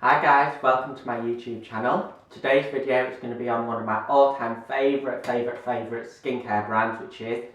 Hi guys, welcome to my YouTube channel. Today's video is going to be on one of my all-time favourite skincare brands, which is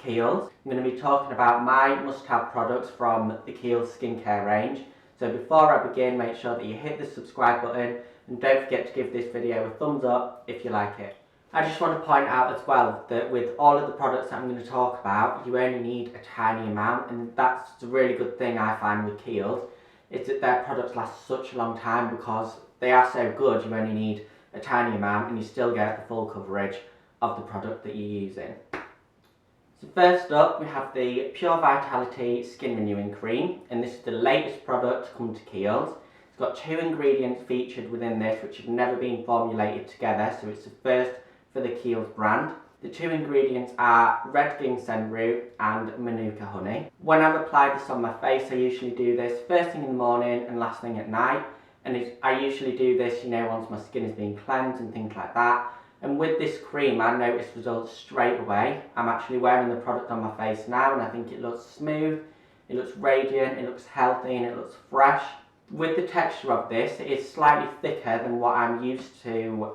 Kiehls. I'm going to be talking about my must-have products from the Kiehls skincare range. So before I begin, make sure that you hit the subscribe button and don't forget to give this video a thumbs up if you like it. I just want to point out as well that with all of the products that I'm going to talk about, you only need a tiny amount, and that's a really good thing I find with Kiehls. Is that their products last such a long time because they are so good. You only need a tiny amount and you still get the full coverage of the product that you're using. So first up we have the Pure Vitality Skin Renewing Cream, and this is the latest product to come to Kiehls. It's got 2 ingredients featured within this which have never been formulated together, so it's the first for the Kiehls brand. The 2 ingredients are red ginseng root and manuka honey. When I've applied this on my face, I usually do this first thing in the morning and last thing at night. And I usually do this, once my skin has been cleansed and things like that. And with this cream, I notice results straight away. I'm actually wearing the product on my face now and I think it looks smooth, it looks radiant, it looks healthy and it looks fresh. With the texture of this, it is slightly thicker than what I'm used to,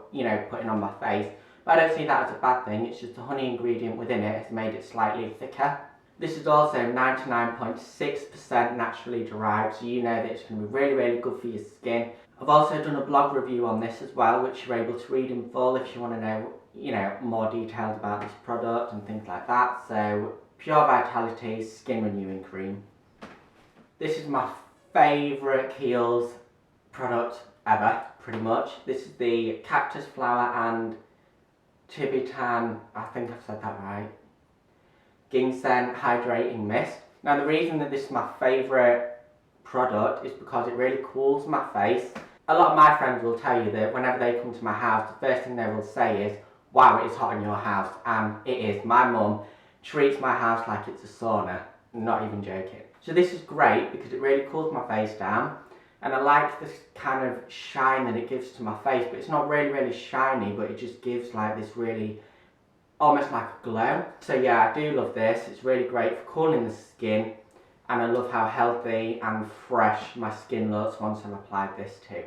putting on my face. But I don't see that as a bad thing, it's just the honey ingredient within it has made it slightly thicker. This is also 99.6% naturally derived, so you know that it's going to be really good for your skin. I've also done a blog review on this as well, which you're able to read in full if you want to know, more details about this product and things like that. So, Pure Vitality Skin Renewing Cream. This is my favourite Kiehls product ever, pretty much. This is the Cactus Flower and Tibetan, I think I've said that right, Ginseng Hydrating Mist. Now the reason that this is my favourite product is because it really cools my face. A lot of my friends will tell you that whenever they come to my house, the first thing they will say is, wow, it's hot in your house, and it is. My mum treats my house like it's a sauna, not even joking. So this is great because it really cools my face down. And I like this kind of shine that it gives to my face, but it's not really shiny, but it just gives like this really, almost like a glow. So yeah, I do love this. It's really great for cooling the skin, and I love how healthy and fresh my skin looks once I've applied this too.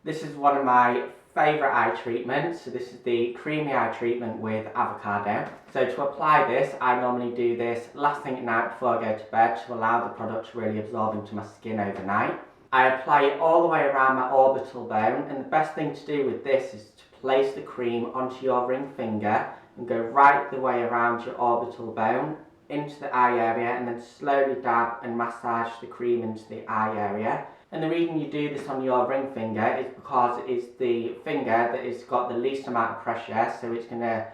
This is one of my favourite eye treatments. So this is the creamy eye treatment with avocado. So to apply this, I normally do this last thing at night before I go to bed to allow the product to really absorb into my skin overnight. I apply it all the way around my orbital bone, and the best thing to do with this is to place the cream onto your ring finger and go right the way around your orbital bone into the eye area, and then slowly dab and massage the cream into the eye area. And the reason you do this on your ring finger is because it's the finger that has got the least amount of pressure, so it's going to,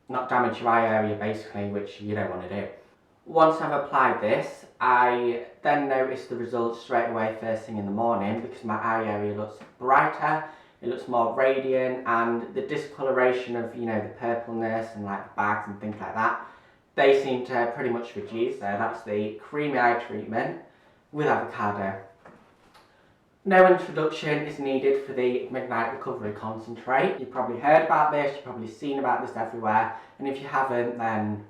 not damage your eye area basically, which you don't want to do. Once I've applied this, I then notice the results straight away first thing in the morning because my eye area looks brighter, it looks more radiant, and the discoloration of, the purpleness and like the bags and things like that, they seem to pretty much reduce. So that's the creamy eye treatment with avocado. No introduction is needed for the Midnight Recovery Concentrate. You've probably heard about this, you've probably seen about this everywhere, and if you haven't, then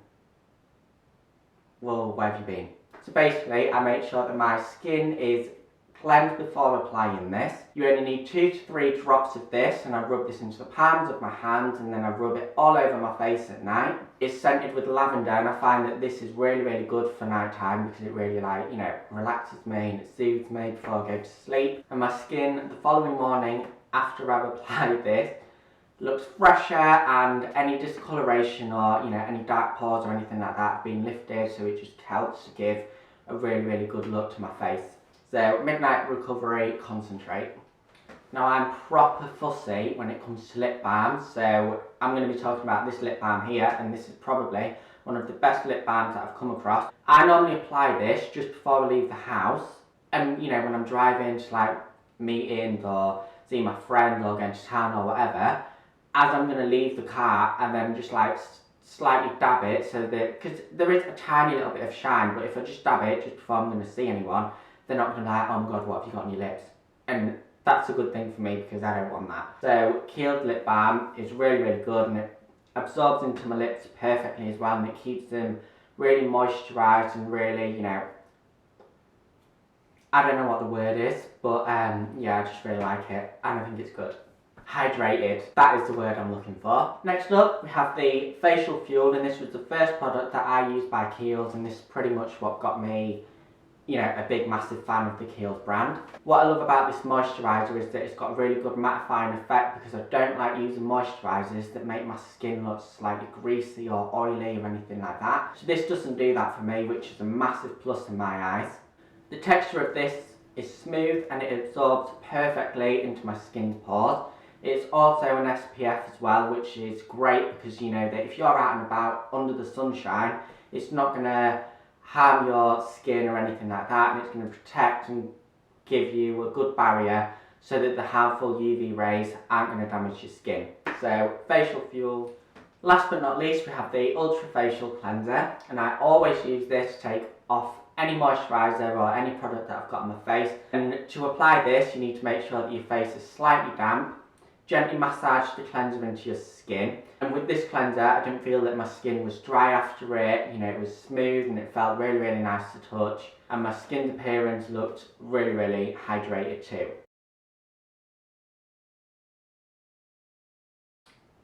well, where have you been? So basically, I make sure that my skin is cleansed before applying this. You only need 2 to 3 drops of this, and I rub this into the palms of my hands, and then I rub it all over my face at night. It's scented with lavender, and I find that this is really good for night time because it really relaxes me and it soothes me before I go to sleep. And my skin the following morning after I've applied this looks fresher, and any discoloration or any dark pores or anything like that have been lifted, so it just helps to give a really good look to my face. So Midnight Recovery Concentrate. Now I'm proper fussy when it comes to lip balms, so I'm going to be talking about this lip balm here, and this is probably one of the best lip balms that I've come across. I normally apply this just before I leave the house, and when I'm driving to like meetings or see my friend or going to town or whatever, as I'm going to leave the car, and then just like slightly dab it so that, because there is a tiny little bit of shine, but if I just dab it just before I'm going to see anyone, they're not going to be like, oh my god, what have you got on your lips? And that's a good thing for me because I don't want that. So Kiehls Lip Balm is really good, and it absorbs into my lips perfectly as well, and it keeps them really moisturised and really, I don't know what the word is, but yeah, I just really like it and I think it's good. Hydrated, that is the word I'm looking for. Next up, we have the Facial Fuel, and this was the first product that I used by Kiehls, and this is pretty much what got me, you know, a big massive fan of the Kiehls brand. What I love about this moisturiser is that it's got a really good mattifying effect, because I don't like using moisturisers that make my skin look slightly greasy or oily or anything like that. So this doesn't do that for me, which is a massive plus in my eyes. The texture of this is smooth and it absorbs perfectly into my skin's pores. It's also an SPF as well, which is great because you know that if you're out and about under the sunshine, it's not going to harm your skin or anything like that, and it's going to protect and give you a good barrier so that the harmful UV rays aren't going to damage your skin. So, Facial Fuel. Last but not least, we have the Ultra Facial Cleanser, and I always use this to take off any moisturiser or any product that I've got on my face. And to apply this, you need to make sure that your face is slightly damp. Gently massage the cleanser into your skin. And with this cleanser, I didn't feel that my skin was dry after it. You know, it was smooth and it felt really, really nice to touch. And my skin's appearance looked really, really hydrated too.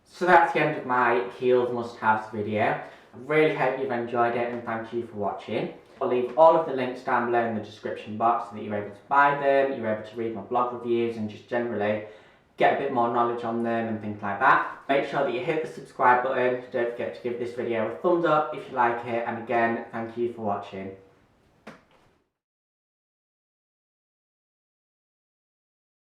So that's the end of my Kiehls must-haves video. I really hope you've enjoyed it and thank you for watching. I'll leave all of the links down below in the description box so that you're able to buy them, you're able to read my blog reviews and just generally get a bit more knowledge on them and things like that. Make sure that you hit the subscribe button. Don't forget to give this video a thumbs up if you like it, and again, thank you for watching.